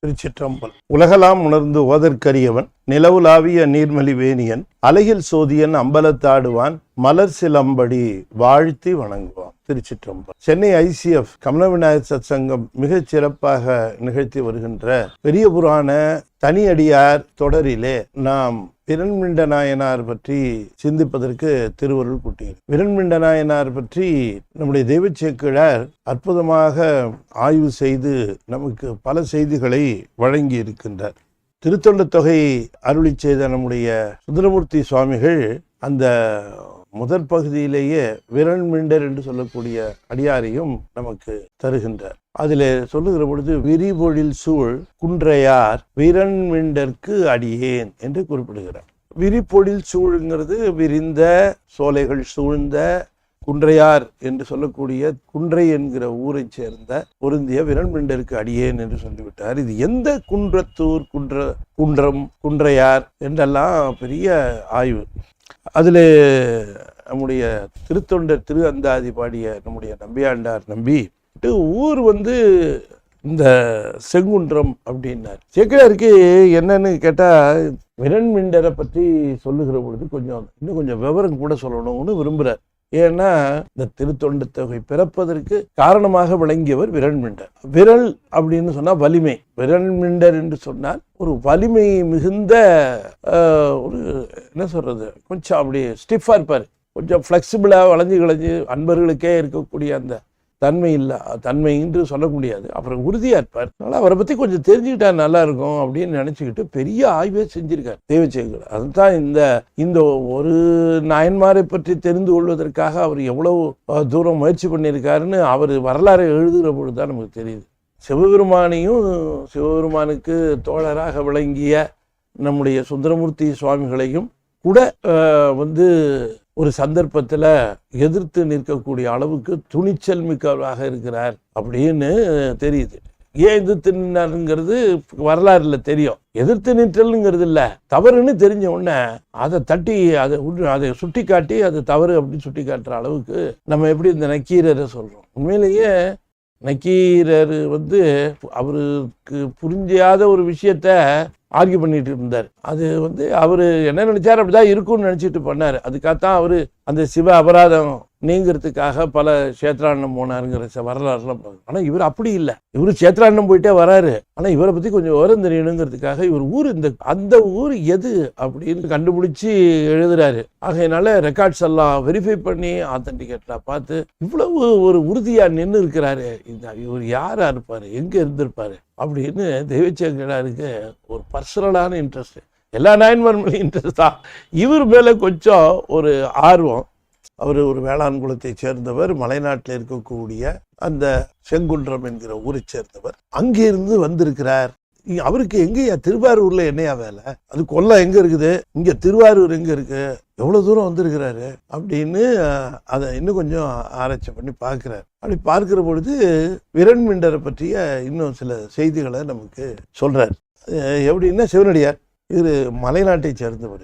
திருச்சிற்றம்பலம். உலகலாம் உணர்ந்து ஓதற்கரியவன், நிலவுலாவிய நீர்மலி வேணியன், அலையில் சோதியன் அம்பலத்தாடுவான், மலர் சிலம்படி வாழ்த்தி வணங்குவான். திருச்சிற்றம்பலம். சென்னை ICF கமல விநாயகர் சத் சங்கம் மிகச் சிறப்பாக நிகழ்த்தி வருகின்ற பெரிய புராண தனியடியார் தொடரிலே நாம் விரண்மிண்ட நாயனார் பற்றி சிந்திப்பதற்கு திருவருள் கூட்டியது. விரண்மிண்ட நாயனார் பற்றி நம்முடைய தெய்வச்சேக்கிழார் அற்புதமாக ஆய்வு செய்து நமக்கு பல செய்திகளை வழங்கி இருக்கின்றார். திருத்தொண்டத் தொகை அருளி செய்த நம்முடைய சுந்தரமூர்த்தி சுவாமிகள் அந்த முதற் பகுதியிலேயே விரண்மிண்டர் என்று சொல்லக்கூடிய அடியாரையும் நமக்கு தருகின்றார். அதிலே சொல்லுகிற பொழுது, விரிபொழில் சூழ் குன்றையார் விரண்மிண்டற்கு அடியேன் என்று குறிப்பிடுகிறார். விரிபொழில் சூழ்ங்கிறது விரிந்த சோலைகள் சூழ்ந்த குன்றையார் என்று சொல்லக்கூடிய குன்றை என்கிற ஊரை சேர்ந்த பொருந்திய விரண்மிண்டருக்கு அடியேன் என்று சொல்லிவிட்டார். இது எந்த குன்றத்தூர், குன்றம், குன்றையார் என்றெல்லாம் பெரிய ஆய்வு. அதில் நம்முடைய திருத்தொண்டர் திரு அந்தாதி பாடிய நம்முடைய நம்பியாண்டார் நம்பி ஊர் இந்த செங்குன்றம் அப்படின்னார். சேக்கிழாருக்கு என்னன்னு கேட்டால், விரண்மிண்டரை பற்றி சொல்லுகிற பொழுது இன்னும் கொஞ்சம் விவரம் கூட சொல்லணும்னு விரும்புகிறார். ஏன்னா இந்த திருத்தொண்டத் தொகை பிறப்பதற்கு காரணமாக விளங்கியவர் விரண்மிண்டர். விரல் அப்படின்னு சொன்னா வலிமை. விரண்மிண்டர் என்று சொன்னால் ஒரு வலிமை மிகுந்த ஒரு என்ன சொல்றது, கொஞ்சம் அப்படி ஸ்டிஃபா இருப்பார், கொஞ்சம் ஃப்ளெக்சிபிளா வளைஞ்சு அன்பர்களுக்கே இருக்கக்கூடிய அந்த தன்மை என்று சொல்ல முடியாது. அப்புறம் உறுதியா இருப்பார். அதனால அவரை பத்தி கொஞ்சம் தெரிஞ்சுக்கிட்டா நல்லா இருக்கும் அப்படின்னு நினைச்சுக்கிட்டு பெரிய ஆய்வே செஞ்சிருக்கார் தெய்வச்சேக்கிழார். அதுதான் இந்த ஒரு நாயன்மாரை பற்றி தெரிந்து கொள்வதற்காக அவர் எவ்வளவு தூரம் முயற்சி பண்ணியிருக்காருன்னு அவர் வரலாறு எழுதுகிற பொழுதுதான் நமக்கு தெரியுது. சிவபெருமானுக்கு தோழராக விளங்கிய நம்முடைய சுந்தரமூர்த்தி சுவாமிகளையும் கூட ஒரு சந்தர்ப்பத்தில் எதிர்த்து நிற்கக்கூடிய அளவுக்கு துணிச்சல் மிக்கவராக இருக்கிறார் அப்படின்னு தெரியுது. ஏன் எதிர்த்து நின்றாருங்கிறது வரலாறுல தெரியும். எதிர்த்து நிற்றல்ங்கிறது இல்லை, தவறுன்னு தெரிஞ்ச உடனே அதை தட்டி அதை சுட்டி காட்டி அது தவறு அப்படின்னு சுட்டி காட்டுற அளவுக்கு நம்ம எப்படி இந்த நக்கீரரை சொல்றோம். உண்மையிலேயே நக்கீரர் அவருக்கு புரிஞ்சாத ஒரு விஷயத்த ஆர்கியூ பண்ணிட்டு இருந்தார். அது அவரு என்ன நினைச்சாரு, அப்படிதான் இருக்கும்னு நினைச்சிட்டு பண்ணாரு. அதுக்காகத்தான் அவரு அந்த சிவ அபராதம் நீங்கிறதுக்காக பல கஷேத்ராண்டம் போனாருங்கிற வரலாறுலாம். ஆனா இவர் அப்படி இல்லை. இவரு கஷேத்ராண்டம் போயிட்டே வராரு. ஆனா இவரை பத்தி கொஞ்சம் விவரம் தெரியணுங்கிறதுக்காக இவர் அந்த ஊர் எது அப்படின்னு கண்டுபிடிச்சு எழுதுறாரு. ஆகையினால ரெக்கார்ட்ஸ் எல்லாம் வெரிஃபை பண்ணி ஆத்தன்டிகேட்டா பார்த்து இவ்வளவு ஒரு உறுதியா நின்று இருக்கிறாரு. இவர் யாரா இருப்பாரு, எங்க இருந்திருப்பாரு அப்படின்னு தெய்வச்சேக்கிழாருக்கு ஒரு பர்சனலான இன்ட்ரெஸ்ட். எல்லா நாயன்மார் மேலே இன்ட்ரெஸ்ட் தான், இவர் மேல கொஞ்சம் ஒரு ஆர்வம். அவர் ஒரு வேளாண் குலத்தை சேர்ந்தவர், மலைநாட்டில் இருக்கக்கூடிய அந்த செங்குன்றம் என்கிற ஊரை சேர்ந்தவர். அங்கிருந்து வந்திருக்கிறார். அவருக்கு எங்கேயா திருவாரூர்ல என்னையா வேலை, அது கொல்லம் எங்க இருக்குது, இங்க திருவாரூர் எங்க இருக்கு, எவ்வளவு தூரம் வந்திருக்கிறாரு அப்படின்னு அதை இன்னும் கொஞ்சம் ஆராய்ச்சி பண்ணி பார்க்கிறார். அப்படி பார்க்கிற பொழுது விரண்மிண்டரை பற்றிய இன்னும் சில செய்திகளை நமக்கு சொல்றார். எப்படின்னா, சிவனடியார் இவர் மலைநாட்டை சேர்ந்தவர்.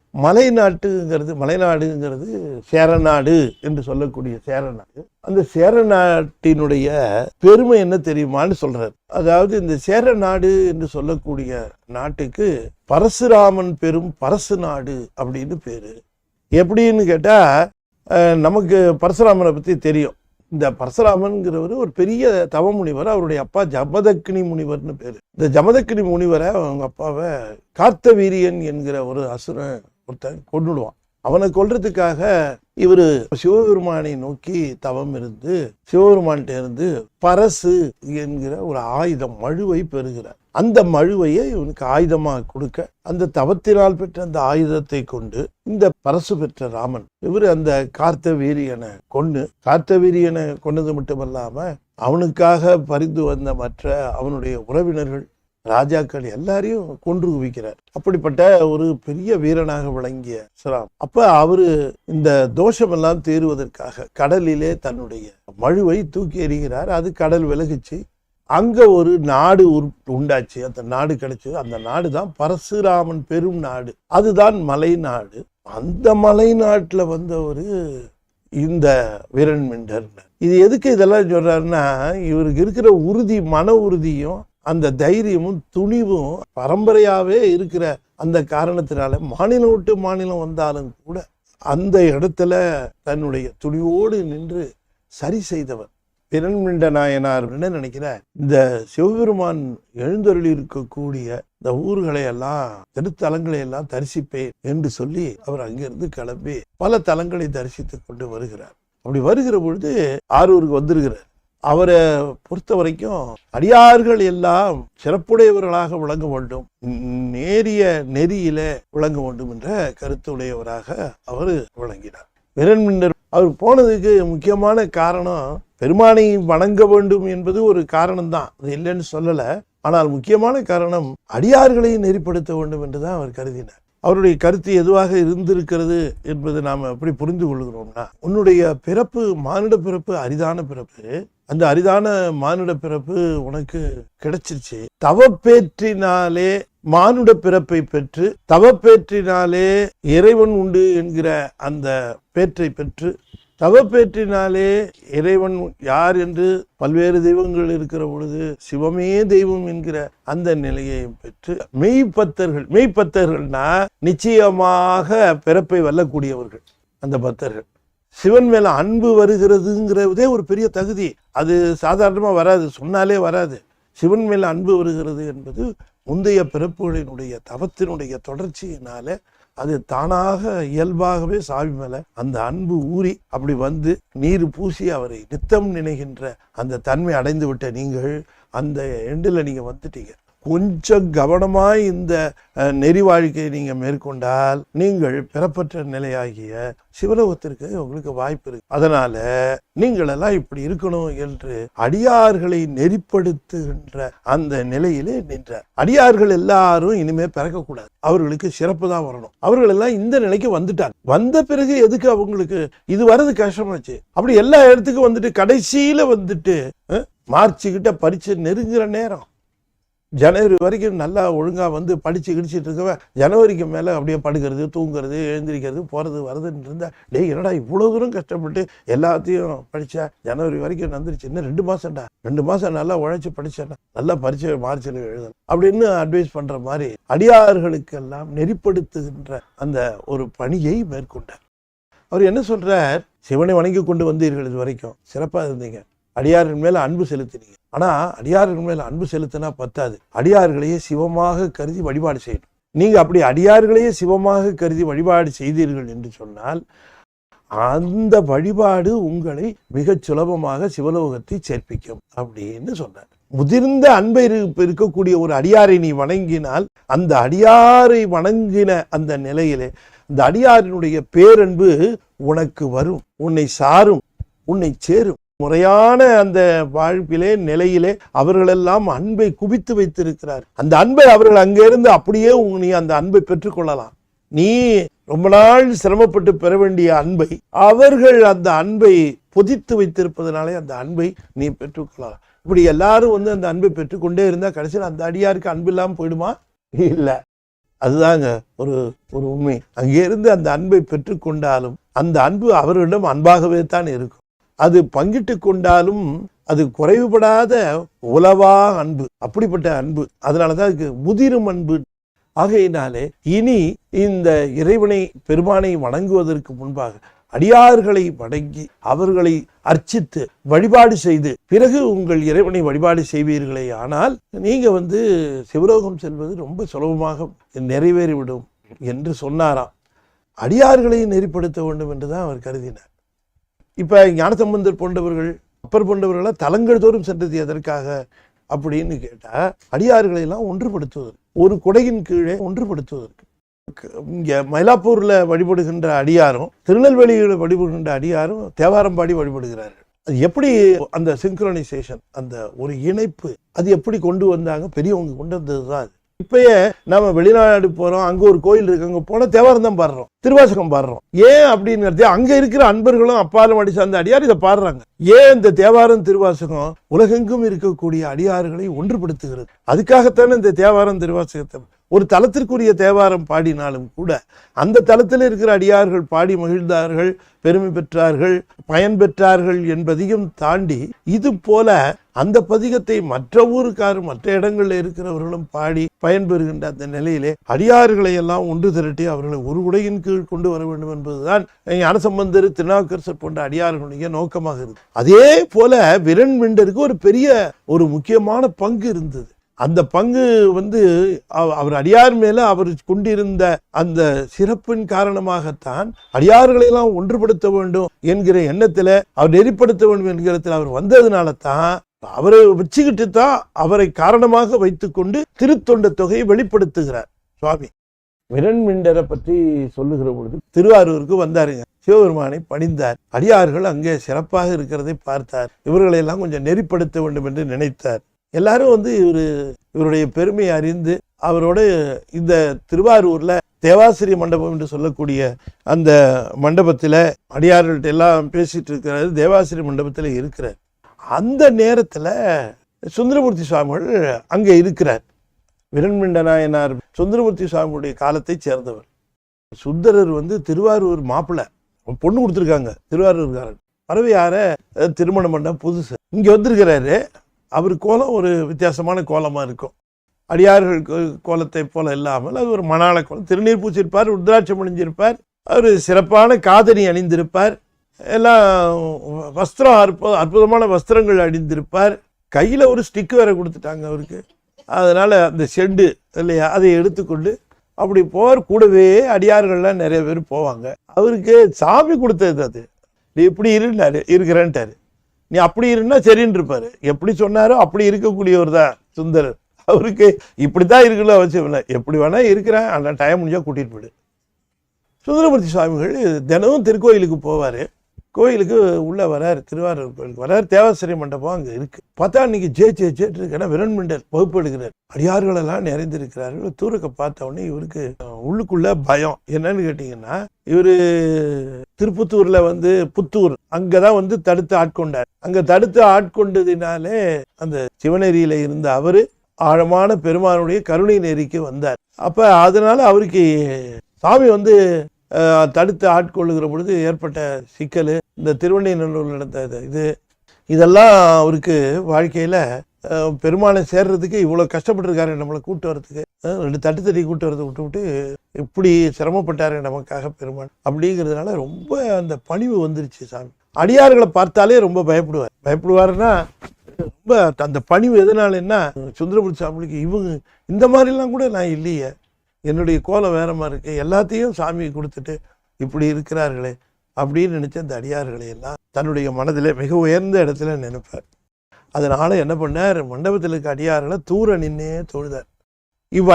மலைநாடுங்கிறது சேரநாடு என்று சொல்லக்கூடிய சேரநாடு. அந்த சேரநாட்டினுடைய பெருமை என்ன தெரியுமான்னு சொல்றார். அதாவது இந்த சேரநாடு என்று சொல்லக்கூடிய நாட்டுக்கு பரசுராமன் பெரும் பரசு நாடு அப்படின்னு பேரு. எப்படின்னு கேட்டா, நமக்கு பரசுராமனை பத்தி தெரியும். இந்த பரசுராமன்கிறவர் ஒரு பெரிய தவ முனிவர். அவருடைய அப்பா ஜமதக்னி முனிவர்னு பேரு. இந்த ஜமதக்னி முனிவரை அவங்க அப்பாவை கார்த்தவீரியன் என்கிற ஒரு அசுரன் ஒருத்தன் கொன்னுடுவான். அவனை கொல்றதுக்காக இவரு சிவபெருமானை நோக்கி தவம் இருந்து சிவபெருமான்கிட்ட இருந்து பரசு என்கிற ஒரு ஆயுதம், மழுவை பெறுகிறார். அந்த மழுவையை இவனுக்கு ஆயுதமாக கொடுக்க, அந்த தவத்தினால் பெற்ற அந்த ஆயுதத்தை கொண்டு இந்த பரசு பெற்ற ராமன் இவர் அந்த கார்த்தவீரியனை கொன்னது மட்டுமல்லாம அவனுக்காக பரிந்து வந்த மற்ற அவனுடைய உறவினர்கள், ராஜாக்கள் எல்லாரையும் கொன்று குவிக்கிறார். அப்படிப்பட்ட ஒரு பெரிய வீரனாக விளங்கிய சிராம். அப்ப அவரு இந்த தோஷமெல்லாம் தீருவதற்காக கடலிலே தன்னுடைய மழுவை தூக்கி எறிகிறார். அது கடல் விலகிச்சு. அங்க ஒரு நாடு உண்டாச்சு. அந்த நாடு கிடைச்சு. அந்த நாடு தான் பரசுராமன் பெரும் நாடு. அதுதான் மலைநாடு. அந்த மலைநாட்டுல ஒரு இந்த விரண்மிண்டர். இது எதுக்கு இதெல்லாம் சொல்றாருன்னா, இவருக்கு இருக்கிற உறுதி, மன உறுதியும் அந்த தைரியமும் துணிவும் பரம்பரையாவே இருக்கிற அந்த காரணத்தினால மாநிலம் விட்டு மாநிலம் வந்தாலும் கூட அந்த இடத்துல தன்னுடைய துணிவோடு நின்று சரி செய்தவர் பிரண்மிண்ட நாயனார். என்ன நினைக்கிறார், இந்த சிவபெருமான் எழுந்தருளி இருக்கக்கூடிய இந்த ஊர்களை எல்லாம் திருத்தலங்களை எல்லாம் தரிசிப்பேன் என்று சொல்லி அவர் அங்கிருந்து கிளம்பி பல தலங்களை தரிசித்து கொண்டு வருகிறார். அப்படி வருகிற பொழுது ஆரூருக்கு வந்திருக்கிறார். அவரை பொறுத்த வரைக்கும் அடியார்கள் எல்லாம் சிறப்புடையவர்களாக விளங்க வேண்டும், நேரிய நெறியில விளங்க வேண்டும் என்ற கருத்துடையவராக அவர் விளங்கினார். பிரண்மிண்டர் அவர் போனதுக்கு முக்கியமான காரணம் பெருமானை வணங்க வேண்டும் என்பது ஒரு காரணம்தான், அது இல்லைன்னு சொல்லல. ஆனால் முக்கியமான காரணம் அடியார்களை நெறிப்படுத்த வேண்டும் என்றுதான் அவர் கருதினார். அவருடைய கருத்து எதுவாக இருந்திருக்கிறது என்பது நாம் எப்படி புரிந்து கொள்கிறோம்னா, உன்னுடைய பிறப்பு மானிட பிறப்பு அரிதான பிறப்பு, அந்த அரிதான மானுட பிறப்பு உனக்கு கிடைச்சிருச்சு. தவப்பேற்றினாலே மானுட பிறப்பை பெற்று தவப்பேற்றினாலே இறைவன் உண்டு என்கிற அந்த பேற்றை பெற்று தவப்பேற்றினாலே இறைவன் யார் என்று பல்வேறு தெய்வங்கள் இருக்கிற பொழுது சிவமே தெய்வம் என்கிற அந்த நிலையை பெற்று மெய்ப்பத்தர்கள்னா நிச்சயமாக பிறப்பை வெல்லக்கூடியவர்கள். அந்த பக்தர்கள் சிவன் மேல அன்பு வருகிறதுங்கிறதே ஒரு பெரிய தகுதி. அது சாதாரணமா வராது, சொன்னாலே வராது. சிவன் மேல அன்பு வருகிறது என்பது முந்தைய பிறப்புகளினுடைய தவத்தினுடைய தொடர்ச்சியினால அது தானாக இயல்பாகவே சாமி மேல அந்த அன்பு ஊறி அப்படி வந்து நீர் பூசி அவரை நித்தம் நினைகின்ற அந்த தன்மை அடைந்து விட்ட நீங்கள் அந்த எண்டில் நீங்க வந்துட்டீங்க. கொஞ்சம் கவனமாய் இந்த நெறி வாழ்க்கையை நீங்க மேற்கொண்டால் நீங்கள் பெறப்பட்ட நிலையாகிய சிவலோகத்திற்கு உங்களுக்கு வாய்ப்பு இருக்கு. அதனால நீங்கள் எல்லாம் இப்படி இருக்கணும் என்று அடியார்களை நெறிப்படுத்துகின்ற அந்த நிலையிலே நின்றார். அடியார்கள் எல்லாரும் இனிமே பிறக்கக்கூடாது, அவர்களுக்கு சிறப்பு தான் வரணும். அவர்கள் எல்லாம் இந்த நிலைக்கு வந்துட்டார். வந்த பிறகு எதுக்கு அவங்களுக்கு இது வர்றது கஷ்டமாச்சு? அப்படி எல்லா இடத்துக்கும் வந்துட்டு கடைசியில வந்துட்டு மார்ச் கிட்ட பரீட்சை நெருங்குற நேரம், ஜனவரி வரைக்கும் நல்லா ஒழுங்கா வந்து படிச்சு கிடிச்சிட்டு இருக்கவன் ஜனவரிக்கு மேல அப்படியே படுக்கிறது, தூங்குறது, எழுந்திரிக்கிறது, போறது வருதுன்னு இருந்தா, டேய் என்னடா இவ்வளவு தூரம் கஷ்டப்பட்டு எல்லாத்தையும் படிச்சா ஜனவரி வரைக்கும் வந்துருச்சு, இன்னும் 2 மாசம்டா, 2 மாசம் நல்லா உழைச்சு படிச்சேன்னா நல்லா பரீட்சை மார்ச்சில் எழுதணும் அப்படின்னு அட்வைஸ் பண்ற மாதிரி அடியார்களுக்கெல்லாம் நெறிப்படுத்துகின்ற அந்த ஒரு பணியை மேற்கொண்டார். அவர் என்ன சொல்றார், சிவனை வணங்கி கொண்டு வந்தீர்கள், இது வரைக்கும் சிறப்பா இருந்தீங்க, அடியாரின் மேல அன்பு செலுத்தினீங்க. ஆனா அடியாரின் மேல அன்பு செலுத்தினா பத்தாது, அடியார்களையே சிவமாக கருதி வழிபாடு செய்யணும். நீங்க அப்படி அடியார்களையே சிவமாக கருதி வழிபாடு செய்தீர்கள் என்று சொன்னால் அந்த வழிபாடு உங்களை மிக சுலபமாக சிவலோகத்தை சேர்ப்பிக்கும் அப்படின்னு சொன்னார். முதிர்ந்த அன்பை இருக்கக்கூடிய ஒரு அடியாரை நீ வணங்கினால் அந்த அடியாரை வணங்கின அந்த நிலையிலே அந்த அடியாரினுடைய பேரன்பு உனக்கு வரும், உன்னை சாரும், உன்னை சேரும். முறையான அந்த வாழ்விலே நிலையிலே அவர்களெல்லாம் அன்பை குவித்து வைத்திருக்கிறார். அந்த அன்பை அவர்கள் அங்கிருந்து அப்படியே நீ அந்த அன்பை பெற்றுக்கொள்ளலாம். நீ ரொம்ப நாள் சிரமப்பட்டு பெற வேண்டிய அன்பை அவர்கள் அந்த அன்பை பொதித்து வைத்திருப்பதனாலே அந்த அன்பை நீ பெற்றுக்கொள்ளலாம். இப்படி எல்லாரும் வந்து அந்த அன்பை பெற்றுக்கொண்டே இருந்தா கடைசியில் அந்த அடியாருக்கு அன்பு இல்லாமல் போயிடுமா? இல்ல, அதுதாங்க ஒரு உண்மை. அங்கே இருந்து அந்த அன்பை பெற்றுக்கொண்டாலும் அந்த அன்பு அவர்களிடம் அன்பாகவே தான் இருக்கும். அது பங்கிட்டு கொண்டாலும் அது குறைவுபடாத உலவா அன்பு, அப்படிப்பட்ட அன்பு. அதனாலதான் அதுக்கு முதிரும் அன்பு. ஆகையினாலே இனி இந்த இறைவனை பெருமானை வணங்குவதற்கு முன்பாக அடியார்களை வணங்கி அவர்களை அர்ச்சித்து வழிபாடு செய்து பிறகு உங்கள் இறைவனை வழிபாடு செய்வீர்களே, ஆனால் நீங்க வந்து சிவலோகம் செல்வது ரொம்ப சுலபமாக நிறைவேறிவிடும் என்று சொன்னாராம். அடியார்களை நெறிப்படுத்த வேண்டும் என்றுதான் அவர் கருதினார். இப்ப ஞானசம்பந்தர் போன்றவர்கள் அப்பர் போன்றவர்கள தலங்கள் தோறும் சென்றது எதற்காக அப்படின்னு கேட்டா, அடியார்களை எல்லாம் ஒன்றுபடுத்துவதற்கு, ஒரு குடையின் கீழே ஒன்றுபடுத்துவதற்கு. இங்க மயிலாப்பூர்ல வழிபடுகின்ற அடியாரும் திருநெல்வேலியில வழிபடுகின்ற அடியாரும் தேவாரம்பாடி வழிபடுகிறார்கள். அது எப்படி அந்த சிங்க்ரோனைசேஷன், அந்த ஒரு இணைப்பு, அது எப்படி கொண்டு வந்தாங்க? பெரியவங்க கொண்டு வந்ததுதான் அது. இப்பயே நாம வெளிநாடு போறோம், அங்க ஒரு கோயில் இருக்கு, அங்க போன தேவாரம் தான் பாடுறோம், திருவாசகம் பாடுறோம். ஏன் அப்படிங்கிறது அங்க இருக்கிற அன்பர்களும் அப்பாலும் அடி சார்ந்த அடியார் இதை பாடுறாங்க. ஏன் இந்த தேவாரம் திருவாசகம் உலகெங்கும் இருக்கக்கூடிய அடியார்களை ஒன்றுபடுத்துகிறது? அதுக்காகத்தானே இந்த தேவாரம் திருவாசகத்தை ஒரு தலத்திற்குரிய தேவாரம் பாடினாலும் கூட அந்த தலத்தில் இருக்கிற அடியார்கள் பாடி மகிழ்ந்தார்கள், பெருமை பெற்றார்கள், பயன் பெற்றார்கள் என்பதையும் தாண்டி இது போல அந்த பதிகத்தை மற்ற ஊருக்கார் மற்ற இடங்களில் இருக்கிறவர்களும் பாடி பயன்பெறுகின்ற அந்த நிலையிலே அடியார்களை எல்லாம் ஒன்று திரட்டி அவர்களை ஒரு உடையின் கீழ் கொண்டு வர வேண்டும் என்பதுதான் ஞானசம்பந்தர், திருநாவுக்கரசர் போன்ற அடியார்களுடைய நோக்கமாக இருந்தது. அதே போல விரண்மிண்டருக்கு ஒரு பெரிய ஒரு முக்கியமான பங்கு இருந்தது. அந்த பங்கு அவர் அடியார் மேல அவர் கொண்டிருந்த அந்த சிறப்பின் காரணமாகத்தான் அடியார்களை எல்லாம் ஒன்றுபடுத்த வேண்டும் என்கிற எண்ணத்துல அவர் நெறிப்படுத்த வேண்டும் என்கிறதுல அவர் வந்ததுனால தான் அவரை வச்சுக்கிட்டு தான் அவரை காரணமாக வைத்துக்கொண்டு திருத்தொண்ட தொகையை வெளிப்படுத்துகிறார் சுவாமி. விரண்மிண்டரை பற்றி சொல்லுகிற பொழுது திருவாரூருக்கு வந்தாருங்க. சிவபெருமானை பணிந்தார். அடியார்கள் அங்கே சிறப்பாக இருக்கிறதை பார்த்தார். இவர்களை எல்லாம் கொஞ்சம் நெறிப்படுத்த வேண்டும் என்று நினைத்தார். எல்லாரும் இவருடைய பெருமையை அறிந்து அவரோட இந்த திருவாரூர்ல தேவாசிரிய மண்டபம் என்று சொல்லக்கூடிய அந்த மண்டபத்தில் அடியார்கள்ட்ட எல்லாம் பேசிட்டு இருக்கிறாரு. தேவாசிரிய மண்டபத்தில் இருக்கிறார். அந்த நேரத்தில் சுந்தரமூர்த்தி சுவாமிகள் அங்கே இருக்கிறார். விரண்மிண்ட நாயனார் சுந்தரமூர்த்தி சுவாமியுடைய காலத்தை சேர்ந்தவர். சுந்தரர் திருவாரூர் மாப்பிள்ளை, பொண்ணு கொடுத்துருக்காங்க திருவாரூர்காரன். பறவையார திருமணம் பண்ண புதுசு இங்கே வந்திருக்கிறாரு. அவர் கோலம் ஒரு வித்தியாசமான கோலமாக இருக்கும். அடியார்கள் கோலத்தை போல இல்லாமல் அது ஒரு மணாள கோலம். திருநீர் பூச்சிருப்பார், ருத்ராட்சம் அணிஞ்சிருப்பார், அவர் சிறப்பான காதணி அணிந்திருப்பார், எல்லாம் வஸ்திரம் அற்புதமான வஸ்திரங்கள் அணிந்திருப்பார். கையில் ஒரு ஸ்டிக் வேற கொடுத்துட்டாங்க அவருக்கு. அதனால அந்த ஷெட்டு இல்லையா அதை எடுத்துக்கொண்டு அப்படி போவார். கூடவே அடியார்கள்லாம் நிறைய பேர் போவாங்க. அவருக்கு சாமி கொடுத்தது அது. நீ இப்படி இருக்கிறேன்ட்டாரு. நீ அப்படி இருந்தா சரின்னு இருப்பாரு. எப்படி சொன்னாரோ அப்படி இருக்கக்கூடியவர் தான் சுந்தரர். அவருக்கு இப்படித்தான் இருக்குல்ல அவசியம் இல்லை, எப்படி வேணா இருக்கிறேன், அந்த டைம் முடிஞ்சா கூட்டிட்டு போயிடு. சுந்தரமூர்த்தி சுவாமிகள் தினமும் திருக்கோயிலுக்கு போவாரு. கோயிலுக்கு உள்ள வராரு, திருவாரூர் கோயிலுக்கு வராரு. தேவாசிரிய மண்டபம் அங்கே இருக்கு. பார்த்தா அன்னைக்கு ஜேட்டு இருக்கா விரண்மிண்டர் வகுப்பு எடுக்கிறார். அடியார்கள் எல்லாம் நிறைந்திருக்கிறார்கள். தூரக்க பார்த்த உடனே இவருக்கு உள்ளுக்குள்ள பயம். என்னன்னு கேட்டீங்கன்னா, இவரு திருப்புத்தூர்ல புத்தூர் அங்கதான் தடுத்து ஆட்கொண்டார். அங்க தடுத்து ஆட்கொண்டதினாலே அந்த சிவநெறியில இருந்த அவரு ஆழமான பெருமானுடைய கருணை நெறிக்கு வந்தார். அப்ப அதனால அவருக்கு சாமி தடுத்து ஆட்கொள்ளுகிற பொழுது ஏற்பட்ட சிக்கல், இந்த திருவண்ணைநல்லூர் நடந்த இதெல்லாம் அவருக்கு வாழ்க்கையில பெருமானை சேர்றதுக்கு இவ்வளவு கஷ்டப்பட்டிருக்காரு. நம்மளை கூட்டு வர்றதுக்கு 2 தட்டி கூட்டு வரதை விட்டு இப்படி சிரமப்பட்டாரு நமக்காக பெருமான் அப்படிங்கிறதுனால ரொம்ப அந்த பணிவு வந்துருச்சு சாமி. அடியார்களை பார்த்தாலே ரொம்ப பயப்படுவாருன்னா ரொம்ப அந்த பணிவு. எதனாலன்னா சுந்தரமூர்த்தி சாமிக்கு இவங்க இந்த மாதிரிலாம் கூட நான் இல்லையே, என்னுடைய கோலம் வேற மாதிரி இருக்கு, எல்லாத்தையும் சாமி கொடுத்துட்டு இப்படி இருக்கிறார்களே அப்படின்னு நினைச்ச அந்த அடியார்களை எல்லாம் தன்னுடைய மனதில் மிக உயர்ந்த இடத்துல நினைப்பார். அதனால என்ன பண்ணார், மண்டபத்தில் இருக்க அடியார்களை தூர நின்னே தொழுதார்.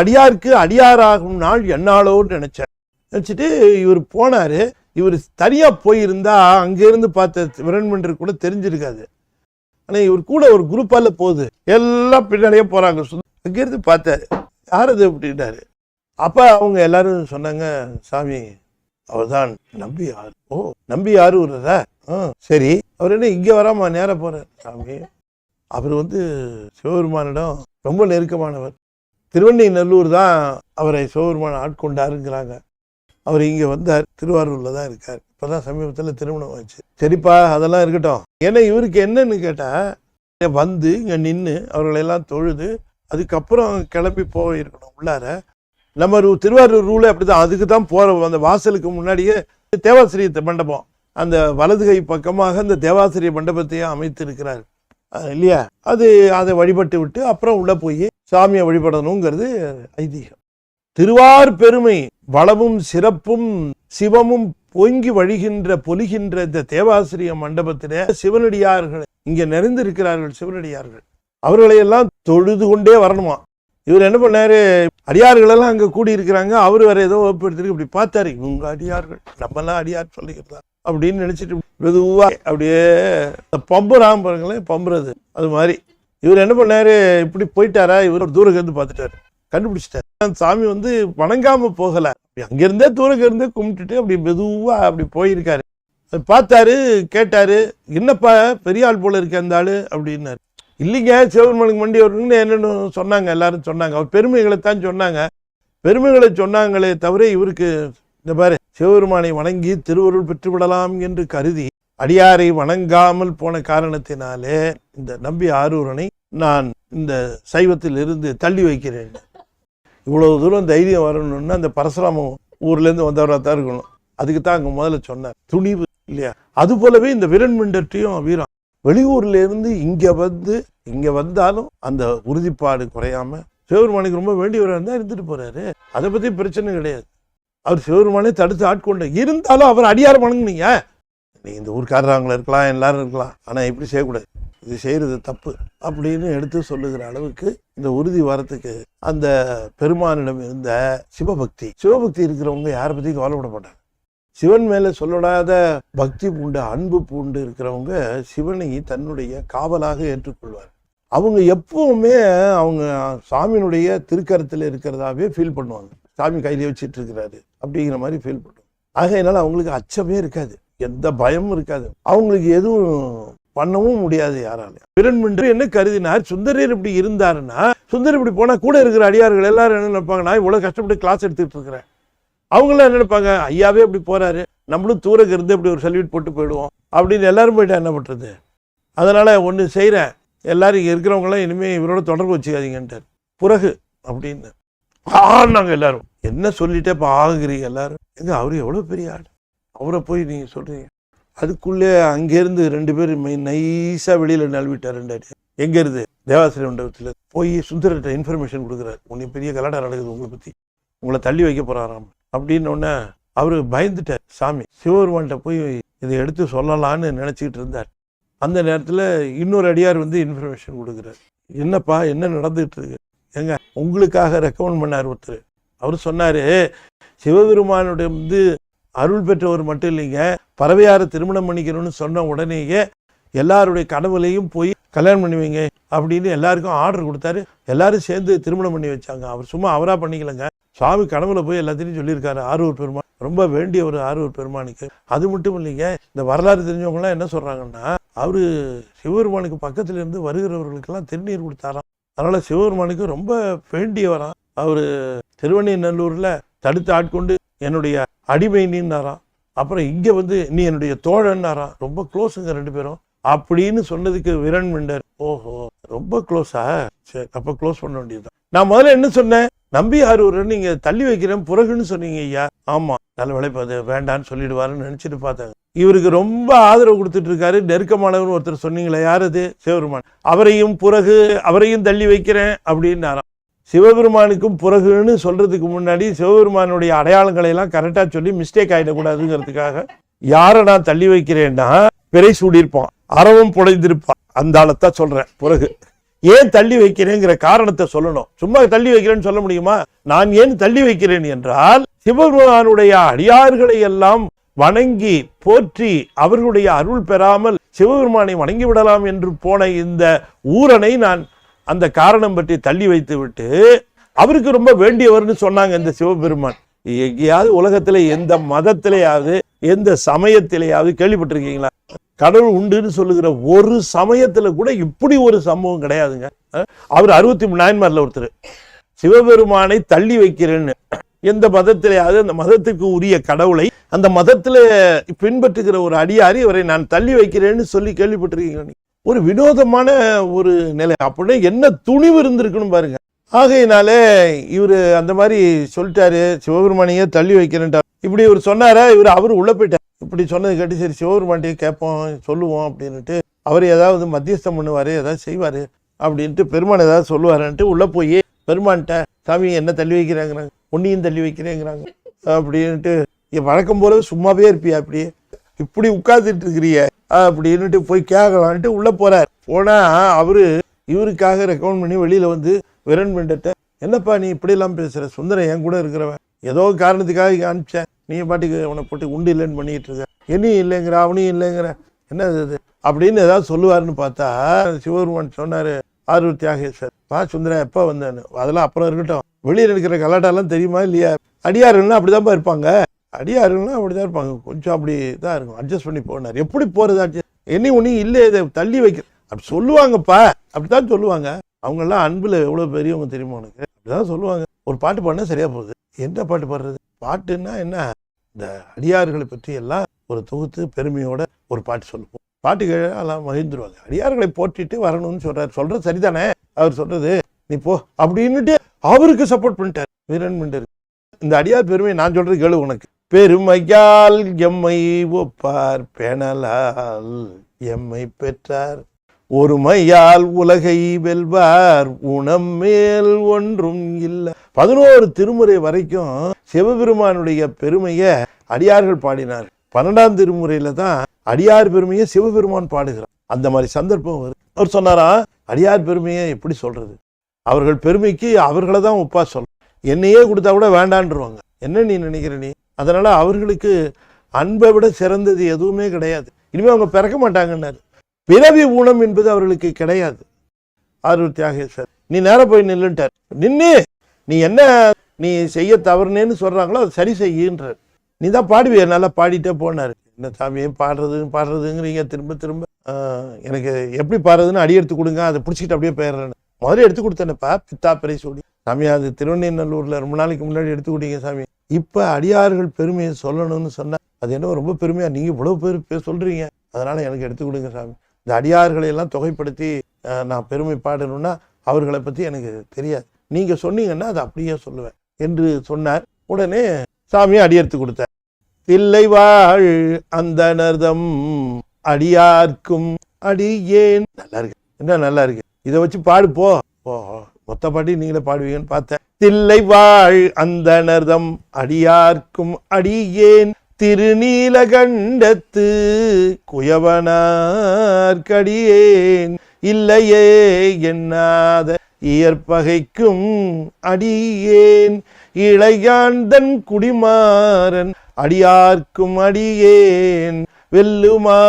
அடியாருக்கு அடியாராகும் நாள் என்னாலோன்னு நினைச்சிட்டு இவர் போனாரு. இவர் தனியா போயிருந்தா அங்கிருந்து பார்த்த விரண்மண்டர் கூட தெரிஞ்சிருக்காது. ஆனா இவர் கூட ஒரு குரூப்பால போகுது, எல்லாம் பின்னாடியே போறாங்க. அங்கிருந்து பார்த்தாரு, யார் அது அப்படின்னாரு. அப்ப அவங்க எல்லாரும் சொன்னாங்க, சாமி அவர்தான் நம்பியார். ஓ நம்பியார் ஊர்றதா? சரி, அவர் என்ன இங்க வராம நேர போறார்? சாமி அவர் சிவபெருமானிடம் ரொம்ப நெருக்கமானவர். திருவண்ணைநல்லூர் தான் அவரை சிவபெருமான் ஆட்கொண்டாருங்கிறாங்க. அவர் இங்க வந்தார், திருவாரூர்ல தான் இருக்கார். இப்பதான் சமீபத்துல திருமணம் ஆச்சு. சரிப்பா அதெல்லாம் இருக்கட்டும். ஏன்னா இவருக்கு என்னன்னு கேட்டா, இங்க நின்று அவர்களெல்லாம் தொழுது அதுக்கப்புறம் கிளம்பி போயிருக்கணும் உள்ளார. நம்ம திருவாரூர் ரூலே அப்படிதான். அதுக்கு தான் போற அந்த வாசலுக்கு முன்னாடியே தேவாசிரிய மண்டபம், அந்த வலது கை பக்கமாக அந்த தேவாசிரிய மண்டபத்தையே அமைத்து இருக்கிறார் இல்லையா. அதை வழிபட்டு விட்டு அப்புறம் உள்ள போய் சாமியை வழிபடணுங்கிறது ஐதீகம். திருவார் பெருமை வளமும் சிறப்பும் சிவமும் பொங்கி பொலிகின்ற இந்த தேவாசிரிய மண்டபத்திலே சிவனடியார்கள் இங்க நிறைந்திருக்கிறார்கள். சிவனடியார்கள் அவர்களையெல்லாம் தொழுது கொண்டே வரணுமா. இவர் என்ன பண்ணாரு, அடியார்கள் எல்லாம் அங்க கூடி இருக்கிறாங்க, அவரு வேற ஏதோ வகுப்பு எடுத்துருக்கு. இப்படி பார்த்தாரு, இவங்க அடியார்கள், நம்மெல்லாம் அடியார் சொல்லிக்கிறதா அப்படின்னு நினைச்சிட்டு மெதுவா அப்படியே பம்புறாம பாருங்களேன், பம்புறது அது மாதிரி. இவர் என்ன பண்ணாரு, இப்படி போயிட்டாரா, இவர் ஒரு தூரம் இருந்து பார்த்துட்டாரு, கண்டுபிடிச்சிட்டாரு. சாமி வணங்காம போகல, அங்கிருந்தே தூரம் இருந்தே கும்பிட்டுட்டு அப்படி மெதுவா அப்படி போயிருக்காரு. பார்த்தாரு, கேட்டாரு, என்னப்பா பெரிய ஆள் போல இருக்கு அந்த ஆளு அப்படின்னாரு. இல்லைங்க சிவபெருமானுக்கு மண்டி வருங்கன்னு என்னன்னு சொன்னாங்க, எல்லாரும் சொன்னாங்க. அவர் பெருமைகளைத்தான் சொன்னாங்க. பெருமைகளை சொன்னாங்களே தவிர இவருக்கு இந்த பாரு சிவபெருமானை வணங்கி திருவருள் பெற்றுவிடலாம் என்று கருதி அடியாரை வணங்காமல் போன காரணத்தினாலே இந்த நம்பி ஆரூரனை நான் இந்த சைவத்தில் இருந்து தள்ளி வைக்கிறேன். இவ்வளவு தூரம் தைரியம் வரணும்னா அந்த பரசுராம ஊர்லேருந்து வந்தவராக தான் இருக்கணும். அதுக்கு தான் அங்கே முதல்ல சொன்னார், துணிவு இல்லையா? அது போலவே இந்த வீரன்மிண்டற்றையும் வீரம் வெளியூர்ல இருந்து இங்க வந்தாலும் அந்த உறுதிப்பாடு குறையாம சிவபெருமானுக்கு ரொம்ப வேண்டியவராக இருந்தா இருந்துட்டு போறாரு. அதை பத்தி பிரச்சனை கிடையாது. அவர் சிவபெருமானே தடுத்து ஆட்கொண்ட இருந்தாலும் அவர் அடியார் வணங்குனீங்க. நீ இந்த ஊர்க்காரங்கள இருக்கலாம், எல்லாரும் இருக்கலாம், ஆனா இப்படி செய்யக்கூடாது, இது செய்யறது தப்பு அப்படின்னு எடுத்து சொல்லுகிற அளவுக்கு இந்த உறுதி வரத்துக்கு அந்த பெருமானிடம் இருந்த சிவபக்தி இருக்கிறவங்க யாரை பத்தி கவலைப்பட மாட்டாங்க. சிவன் மேல சொல்லடாத பக்தி பூண்டு அன்பு பூண்டு இருக்கிறவங்க சிவனை தன்னுடைய காவலாக ஏற்றுக்கொள்வார். அவங்க எப்பவுமே அவங்க சாமியினுடைய திருக்கரத்துல இருக்கிறதாவே ஃபீல் பண்ணுவாங்க. சாமி கையில வச்சிட்டு இருக்கிறாரு அப்படிங்கிற மாதிரி ஃபீல் பண்ணுவாங்க. ஆகையினால அவங்களுக்கு அச்சமே இருக்காது, எந்த பயமும் இருக்காது, அவங்களுக்கு எதுவும் பண்ணவும் முடியாது யாராலையும். வீரன்மிண்டர் என்ன கருதினார், சுந்தரர் இப்படி இருந்தாருன்னா, சுந்தரர் இப்படி போனா கூட இருக்கிற அடியார்கள் எல்லாரும் என்ன நினைப்பாங்க, நான் இவ்வளவு கஷ்டப்பட்டு கிளாஸ் எடுத்துட்டு இருக்கிறேன். அவங்களாம் என்ன நினைப்பாங்க, ஐயாவே இப்படி போறாரு, நம்மளும் தூரக்கு இருந்து இப்படி ஒரு சல்யூட் போட்டு போயிடுவோம் அப்படின்னு எல்லாரும் போயிட்டா என்ன பண்றது? அதனால ஒன்று செய்கிறேன், எல்லாரும் இங்கே இருக்கிறவங்களாம் இனிமேல் இவரோட தொடர்பு வச்சுக்காதீங்கன்ட்டார். பிறகு அப்படின்னு நாங்கள் எல்லாரும் என்ன சொல்லிட்டே இப்போ ஆகுறீங்க எல்லாரும், எங்க அவரு எவ்வளோ பெரிய ஆள், அவரை போய் நீங்க சொல்றீங்க. அதுக்குள்ளே அங்கேருந்து 2 பேர் நைஸா வெளியில நழுவிட்டார். 2 அடி எங்க இருந்து தேவாசிரிய மண்டபத்தில் போய் சுந்தரர்கிட்ட இன்ஃபர்மேஷன் கொடுக்குறாரு, உன்னை பெரிய கலாட்டா நடக்குது, உங்களை பத்தி, உங்களை தள்ளி வைக்க போறாராம் அப்படின்னு. உடனே அவரு பயந்துட்டார். சாமி சிவபெருமான்கிட்ட போய் இதை எடுத்து சொல்லலான்னு நினைச்சிக்கிட்டு இருந்தார். அந்த நேரத்தில் இன்னொரு அடியார் வந்து இன்ஃபர்மேஷன் கொடுக்குறாரு, என்னப்பா என்ன நடந்துட்டு இருக்கு, எங்க உங்களுக்காக ரெக்கமெண்ட் பண்ணார் ஒருத்தர். அவர் சொன்னாரு, சிவபெருமானுடைய வந்து அருள் பெற்றவர் மட்டும் இல்லைங்க, பறவையார திருமணம் பண்ணிக்கணும்னு சொன்ன உடனேயே எல்லாருடைய கனவுலையும் போய் கல்யாணம் பண்ணி வைங்க அப்படின்னு எல்லாருக்கும் ஆர்டர் கொடுத்தாரு. எல்லாரும் சேர்ந்து திருமணம் பண்ணி வச்சாங்க. அவர் சும்மா அவரா பண்ணிக்கலங்க, சுவாமி கனவுல போய் எல்லாத்தையும் சொல்லியிருக்காரு. ஆரூர் பெருமான் ரொம்ப வேண்டிய ஒரு ஆரூர் பெருமானுக்கு. அது மட்டும் இல்லைங்க, இந்த வரலாறு தெரிஞ்சவங்கலாம் என்ன சொல்றாங்கன்னா, அவரு சிவபெருமானுக்கு பக்கத்துல இருந்து வருகிறவர்களுக்கெல்லாம் திருநீர் கொடுத்தாராம். அதனால சிவபெருமானுக்கு ரொம்ப வேண்டியவராம். அவரு திருவண்ணைநல்லூர்ல தடுத்து ஆட்கொண்டு என்னுடைய அடிமை நீன்னாராம். அப்புறம் இங்க வந்து நீ என்னுடைய தோழன்னாராம், ரொம்ப க்ளோஸுங்க 2 பேரும் அப்படின்னு சொன்னதுக்கு வீரன்மிண்டர், ஓஹோ ரொம்ப க்ளோஸா, சரி அப்ப க்ளோஸ் பண்ண வேண்டியதுதான். நான் முதல்ல என்ன சொன்னேன், நம்பி ஆரூரை நீங்க தள்ளி வைக்கிறேன் புறகுன்னு சொன்னீங்க ஐயா. ஆமா நல்ல வேலைப்பாது வேண்டான்னு சொல்லிடுவாருன்னு நினைச்சிட்டு பார்த்தாங்க. இவருக்கு ரொம்ப ஆதரவு கொடுத்துட்டு இருக்காரு நெருக்கமானவர் ஒருத்தர் சொன்னீங்களே, யார் அது, சிவபெருமான், அவரையும் தள்ளி வைக்கிறேன் அப்படின்னாராம். சிவபெருமானுக்கும் புறகுன்னு சொல்றதுக்கு முன்னாடி சிவபெருமானுடைய அடையாளங்களை எல்லாம் கரெக்டா சொல்லி மிஸ்டேக் ஆயிடக்கூடாதுங்கிறதுக்காக யாரை நான் தள்ளி வைக்கிறேன்னா, பிறை சூடியிருப்பான், அறவும் புடைந்திருப்பான், அந்த ஆளத்தான் சொல்றேன். புறகு ஏன் தள்ளி வைக்கிறேங்கிற காரணத்தை சொல்லணும். சும்மா தள்ளி வைக்கிறேன்னு சொல்ல முடியுமா? நான் ஏன் தள்ளி வைக்கிறேன் என்றால், சிவபெருமானுடைய அடியார்களை எல்லாம் வணங்கி போற்றி அவர்களுடைய அருள் பெறாமல் சிவபெருமானை வணங்கி விடலாம் என்று போன இந்த ஊரனை நான் அந்த காரணம் பற்றி தள்ளி வைத்து விட்டு, அவருக்கு ரொம்ப வேண்டியவர்னு சொன்னாங்க இந்த சிவபெருமான். எங்கேயாவது உலகத்துல எந்த மதத்திலேயாவது எந்த சமயத்திலேயாவது கேள்விப்பட்டிருக்கீங்களா? கடவுள் உண்டுன்னு சொல்லுகிற ஒரு சமயத்துல கூட இப்படி ஒரு சம்பவம் கிடையாதுங்க. அவர் 63 நாயன்மார்ல ஒருத்தர். சிவபெருமானை தள்ளி வைக்கிறேன்னு எந்த மதத்திலேயாவது அந்த மதத்துக்கு உரிய கடவுளை அந்த மதத்துல பின்பற்றுகிற ஒரு அடியாரி இவரை நான் தள்ளி வைக்கிறேன்னு சொல்லி கேள்விப்பட்டிருக்கீங்க? ஒரு வினோதமான ஒரு நிலை. அப்படின்னா என்ன துணிவு இருந்திருக்கணும் பாருங்க. ஆகையினாலே இவரு அந்த மாதிரி சொல்லிட்டாரு, சிவபெருமானையே தள்ளி வைக்கிறேன்ட்டார். இப்படி இவர் சொன்னாரா, அவரு உள்ள போயிட்டார். இப்படி சொன்னது கேட்டு சரி சிவபெருமான்டையே கேட்போம் சொல்லுவோம் அப்படின்னுட்டு அவர் ஏதாவது மத்தியஸ்தம் பண்ணுவாரு, ஏதாவது செய்வாரு அப்படின்ட்டு பெருமான் ஏதாவது சொல்லுவாருன்ட்டு உள்ள போய் பெருமான்கிட்ட, சாமி என்ன தள்ளி வைக்கிறாங்கிறாங்க, உன்னையும் தள்ளி வைக்கிறேங்கிறாங்க அப்படின்ட்டு, வழக்கம் போல சும்மாவே இருப்பியா அப்படியே இப்படி உட்கார்ந்துட்டு இருக்கிறிய அப்படின்னுட்டு போய் கேட்கலான்ட்டு உள்ள போறார். போனா அவரு இவருக்காக ரெக்கமெண்ட் பண்ணி வெளியில வந்து வீரன்மிண்டர்ட்ட, என்னப்பா நீ இப்படி எல்லாம் பேசுற, சுந்தரம் என் கூட இருக்கிறவன், ஏதோ காரணத்துக்காக அனுப்பிச்சேன், நீ பாட்டுக்கு அவனை போட்டு உண்டு இல்லைன்னு பண்ணிட்டு இருக்க, என்னையும் இல்லைங்கிற அவனையும் இல்லைங்கிற, என்ன இது அப்படின்னு ஏதாவது சொல்லுவாருன்னு பார்த்தா சிவபெருமான் சொன்னாரு, ஆரூர் தியாகேஸ்வர் பா சுந்தரம் எப்ப வந்தேன்னு, அதெல்லாம் அப்புறம் இருக்கட்டும், வெளியில இருக்கிற கலாட்டாலாம் தெரியுமா இல்லையா, அடியாருன்னா அப்படிதான்ப்பா இருப்பாங்க, அடியாருன்னா அப்படிதான் இருப்பாங்க, கொஞ்சம் அப்படிதான் இருக்கும், அட்ஜஸ்ட் பண்ணி போனார். எப்படி போறது, என்னையும் ஒன்னும் இல்லை இதை தள்ளி வைக்க அப்படி சொல்லுவாங்கப்பா, அப்படித்தான் சொல்லுவாங்க. அவங்க எல்லாம் அன்புல எவ்வளவு பெரியவங்க தெரியுமா உனக்கு. அப்படிதான் சொல்லுவாங்க. ஒரு பாட்டு பாடினா சரியா போகுது. என்ன பாட்டு பாடுறது? பாட்டுன்னா என்ன? இந்த அடியார்களை பற்றி எல்லாம் ஒரு தொகுத்து பெருமையோட ஒரு பாட்டு சொல்லுவோம். பாட்டு எல்லாம் மகிழ்ந்துருவாங்க. அடியார்களை போற்றிட்டு வரணும்னு சொல்றாரு. சொல்றது சரிதானே? அவர் சொல்றது நீ போ அப்படின்னுட்டு அவருக்கு சப்போர்ட் பண்ணிட்டார் வீரன் மிண்டர். இந்த அடியார் பெருமை நான் சொல்றது கேளு உனக்கு. பெருமையால் எம்மை ஒப்பார், பேணலால் எம்மை பெற்றார், ஒருமையால் உலகை வெல்வார், உணம் மேல் ஒன்றும் இல்லை. 11 திருமுறை வரைக்கும் சிவபெருமானுடைய பெருமைய அடியார்கள் பாடினார். 12ஆம் திருமுறையில தான் அடியார் பெருமையை சிவபெருமான் பாடுகிறார். அந்த மாதிரி சந்தர்ப்பம் வரும். அவர் சொன்னாரா, அடியார் பெருமையை எப்படி சொல்றது? அவர்கள் பெருமைக்கு அவர்களை தான் ஒப்பா சொல்ல, என்னையே கொடுத்தா கூட வேண்டான்ருவாங்க. என்ன நீ நினைக்கிற நீ? அதனால அவர்களுக்கு அன்பை விட சிறந்தது எதுவுமே கிடையாது. இனிமே அவங்க பிறக்க மாட்டாங்கன்னாரு. பிறவி ஊனம் என்பது அவர்களுக்கு கிடையாது. ஆரூர் தியாகேஸ்வர் நீ நேர போய் நில்லுட்டார். நின்று நீ என்ன நீ செய்ய தவறுனேன்னு சொல்றாங்களோ அதை சரி செய்யுன்றார். நீ தான் பாடுவிய, நல்லா பாடிட்டே போனாரு. என்ன சாமியே பாடுறதுங்கிறீங்க திரும்ப திரும்ப. எனக்கு எப்படி பாடுறதுன்னு அடி எடுத்து கொடுங்க, அதை பிடிச்சிக்கிட்டு அப்படியே போயிடுறேன்னு. முதல்ல எடுத்து கொடுத்தேனப்பா பித்தா பிறை சூடி. சாமி அது திருவண்ணூர்ல ரொம்ப நாளைக்கு முன்னாடி எடுத்து கொடுங்க சாமி. இப்ப அடியார்கள் பெருமையை சொல்லணும்னு சொன்னா அது என்ன ரொம்ப பெருமையா? நீங்க இவ்வளவு பேர் சொல்றீங்க, அதனால எனக்கு எடுத்து கொடுங்க சாமி. இந்த அடியார்களை எல்லாம் தொகைப்படுத்தி நான் பெருமை பாடணும்னா அவர்களை பத்தி எனக்கு தெரியாது, நீங்க சொன்னீங்கன்னா அதை அப்படியே சொல்லுவேன் என்று சொன்னார். உடனே சாமியை அடி எடுத்து கொடுத்தார். தில்லை வாழ் அந்த நர்தம் அடியார்க்கும் அடியேன். நல்லா இருக்கு, என்ன நல்லா இருக்கு, இதை வச்சு பாடு போ. மொத்த பாட்டி நீங்களே பாடுவீங்கன்னு பார்த்தேன். தில்லை வாழ் அந்த நர்தம் அடியார்க்கும் அடியேன், திருநீலகண்டத்து குயவனார்க்கடியேன், இல்லையே என்னாத இயற்பகைக்கும் அடியேன், இளையாண்டன் குடிமாறன் அடியார்க்கும் அடியேன், வெல்லுமா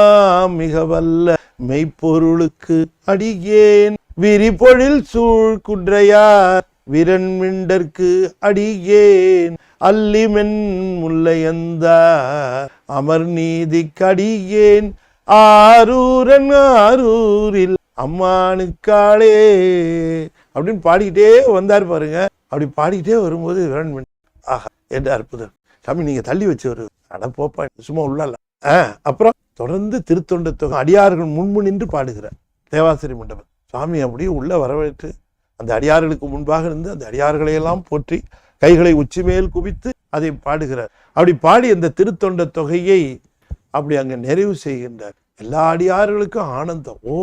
மிக வல்ல மெய்ப்பொருளுக்கு அடியேன், விரிபொழில் சூழ் குன்றையார் விரண்மிண்டற்கு அடியேன், அல்லிமென் முல்லையந்தார் அமர் நீதிக்கு அடியேன், ஆரூரன் ஆரூரில் அம்மானுக்காளே அப்படின்னு பாடிக்கிட்டே வந்தார் பாருங்க. அப்படி பாடிக்கிட்டே வரும்போது விரண்மிண்டர் ஆஹா என்ன அற்புதம் சாமி, நீங்க தள்ளி வச்சு ஒரு அட போப்பா சும்மா உள்ளால. அப்புறம் தொடர்ந்து திருத்தொண்ட தொகை அடியார்கள் முன்பு நின்று பாடுகிறார் தேவாசிரி மண்டபம். சாமி அப்படியே உள்ள வரவேற்று அந்த அடியார்களுக்கு முன்பாக இருந்து அந்த அடியார்களை எல்லாம் போற்றி கைகளை உச்சி மேல் குவித்து அதை பாடுகிறார். அப்படி பாடி அந்த திருத்தொண்ட தொகையை அப்படி அங்க நிறைவு செய்கின்றார். எல்லா அடியார்களுக்கும் ஆனந்தம். ஓ,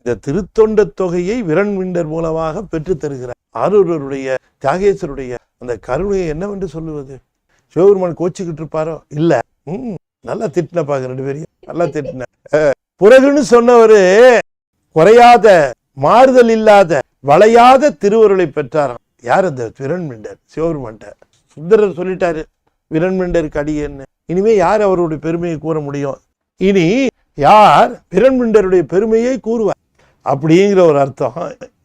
இந்த திருத்தொண்ட தொகையை விரண்மிண்டர் மூலமாக பெற்று தருகிறார். ஆரூரருடைய தியாகேஸ்வருடைய அந்த கருணையை என்னவென்று சொல்லுவது? சிவபெருமான் கோச்சிக்கிட்டு இருப்பாரோ? இல்ல, நல்லா திட்டின பாக்க, 2 பேரையும் நல்லா திட்டின. புறகுன்னு சொன்னவரு குறையாத மாறுதல் இல்லாத வளையாத திருவருளை பெற்றாராம். யார்? அந்த விரண்மிண்டர். சிவபெருமான் சுந்தரர் சொல்லிட்டாரு விரண்மிண்டருக்கு அடியேன்னு. இனிமே யார் அவருடைய பெருமையை கூற முடியும்? இனி யார் விரண்மிண்டருடைய பெருமையை கூறுவார் அப்படிங்கிற ஒரு அர்த்தம்.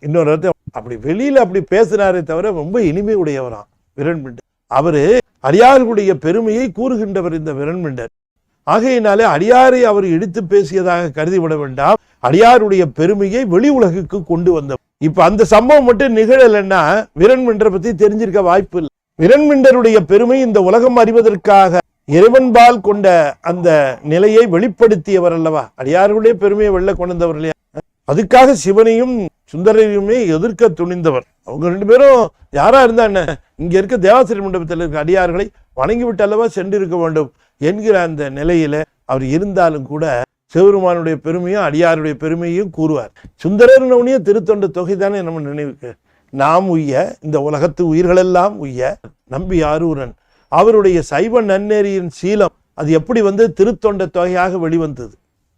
இன்னொரு அர்த்தம், அப்படி வெளியில அப்படி பேசினாரே தவிர ரொம்ப இனிமை உடையவராம் விரண்மிண்டர். அவரு அடியார்களுடைய பெருமையை கூறுகின்றவர் இந்த விரண்மிண்டர். ஆகையினாலே அடியாரை அவர் இடித்து பேசியதாக கருதிவிட வேண்டாம். அடியாருடைய பெருமையை வெளி உலகுக்கு கொண்டு வந்தவர். இப்ப அந்த சம்பவம் மட்டும் நிகழலைன்னா விரண்மிண்டரை பத்தி தெரிஞ்சிருக்க வாய்ப்பு இல்லை. விரண்மிண்டருடைய பெருமை இந்த உலகம் அறிவதற்காக இறைவன்பால் கொண்ட அந்த நிலையை வெளிப்படுத்தியவர் அல்லவா? அடியாருடைய பெருமையை வெளில கொண்டவர் இல்லையா? அதுக்காக சிவனையும் சுந்தரையுமே எதிர்க்க துணிந்தவர். அவங்க 2 பேரும் யாரா இருந்தா என்ன, இங்க இருக்க தேவாசிரி மண்டபத்தில் இருக்க அடியார்களை வணங்கிவிட்டு அல்லவா சென்றிருக்க வேண்டும் என்கிற அந்த நிலையில அவர் இருந்தாலும் கூட சிவபெருமானுடைய பெருமையும் அடியாருடைய பெருமையும் கூறுவார். சுந்தரனுடைய திருத்தொண்ட தொகை தானே நம்ம நினைவுக்கு. நாம் உய்ய, இந்த உலகத்து உயிர்களெல்லாம் உய்ய நம்பி ஆரூரன் அவருடைய சைவ நன்னெறியின் சீலம் அது எப்படி வந்து திருத்தொண்ட தொகையாக வெளிவந்தது.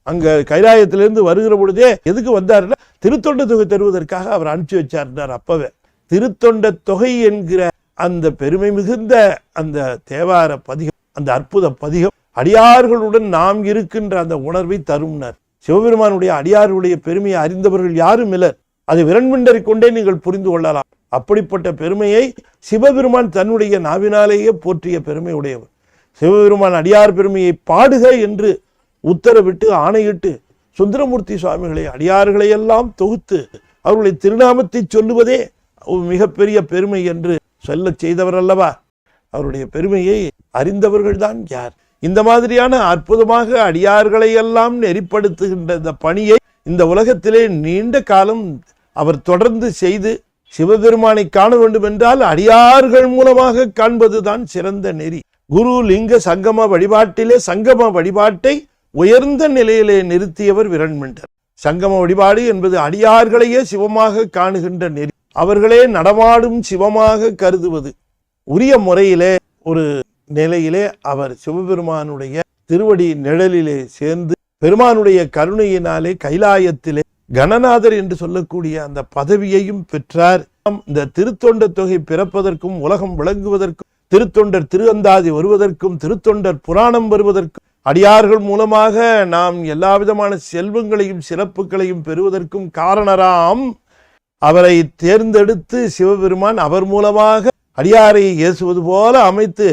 அங்க கைலாயத்திலிருந்து வருகிற பொழுதே எதுக்கு வந்தாருன்னா திருத்தொண்ட தொகை தருவதற்காக அவர் அனுப்பிச்சு வச்சார். அப்பவே திருத்தொண்ட தொகை என்கிற அந்த பெருமை மிகுந்த அந்த தேவார பதிகம், அந்த அற்புத பதிகம் அடியார்களுடன் நாம் இருக்கின்ற அந்த உணர்வை தரும்னார். சிவபெருமானுடைய அடியார்களுடைய பெருமையை அறிந்தவர்கள் யாரும் இல்லை. அதை விரண்மிண்டரை கொண்டே நீங்கள் புரிந்து கொள்ளலாம். அப்படிப்பட்ட பெருமையை சிவபெருமான் தன்னுடைய நாவினாலேயே போற்றிய பெருமை உடையவர். சிவபெருமான் அடியார் பெருமையை பாடுக என்று உத்தரவிட்டு ஆணையிட்டு சுந்தரமூர்த்தி சுவாமிகளை அடியார்களை எல்லாம் தொகுத்து அவர்களை திருநாமத்தை சொல்லுவதே மிகப்பெரிய பெருமை என்று சொல்ல செய்தவர் அல்லவா? அவருடைய பெருமையை அறிந்தவர்கள்தான் யார்? இந்த மாதிரியான அற்புதமாக அடியார்களை எல்லாம் நெறிப்படுத்துகின்ற இந்த பணியை இந்த உலகத்திலே நீண்ட காலம் அவர் தொடர்ந்து செய்து சிவபெருமானை காண வேண்டும் என்றால் அடியார்கள் மூலமாக காண்பதுதான் சிறந்த நெறி. குரு லிங்க சங்கம வழிபாட்டிலே சங்கம வழிபாட்டை உயர்ந்த நிலையிலே நிறுத்தியவர் விரண்மிண்டர். சங்கம வழிபாடு என்பது அடியார்களையே சிவமாக காணுகின்ற நெறி, அவர்களே நடமாடும் சிவமாக கருதுவது. உரிய முறையிலே ஒரு நிலையிலே அவர் சிவபெருமானுடைய திருவடி நிழலிலே சேர்ந்து பெருமானுடைய கருணையினாலே கைலாயத்திலே கணநாதர் என்று சொல்லக்கூடிய அந்த பதவியையும் பெற்றார். இந்த திருத்தொண்ட தொகை பிறப்பதற்கும் உலகம் விளங்குவதற்கும் திருத்தொண்டர் திருவந்தாதி வருவதற்கும் திருத்தொண்டர் புராணம் வருவதற்கும் அடியார்கள் மூலமாக நாம் எல்லா விதமான செல்வங்களையும் சிறப்புகளையும் பெறுவதற்கும் காரணராம் அவரை தேர்ந்தெடுத்து சிவபெருமான் அவர் மூலமாக அடியாரை ஏசுவது போல அமைத்து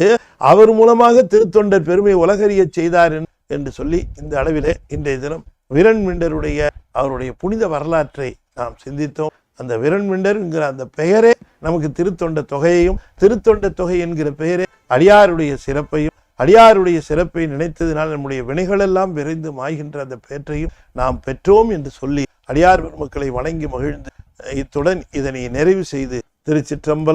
அவர் மூலமாக திருத்தொண்டர் பெருமை உலகறிய செய்தார் என்று சொல்லி இந்த அளவிலே இன்றைய தினம் விரண்மிண்டருடைய அவருடைய புனித வரலாற்றை நாம் சிந்தித்தோம். அந்த விரண்மிண்டர் என்கிற அந்த பெயரே நமக்கு திருத்தொண்ட தொகையையும் திருத்தொண்ட தொகை என்கிற பெயரே அடியாருடைய சிறப்பையும் அடியாருடைய சிறப்பை நினைத்ததினால் நம்முடைய வினைகளெல்லாம் விரைந்து மாய்கின்ற அந்த பெயற்றையும் நாம் பெற்றோம் என்று சொல்லி அடியார் பெருமக்களை வணங்கி மகிழ்ந்து இத்துடன் இதனை நிறைவு செய்து திருச்சிற்றம்பலம்.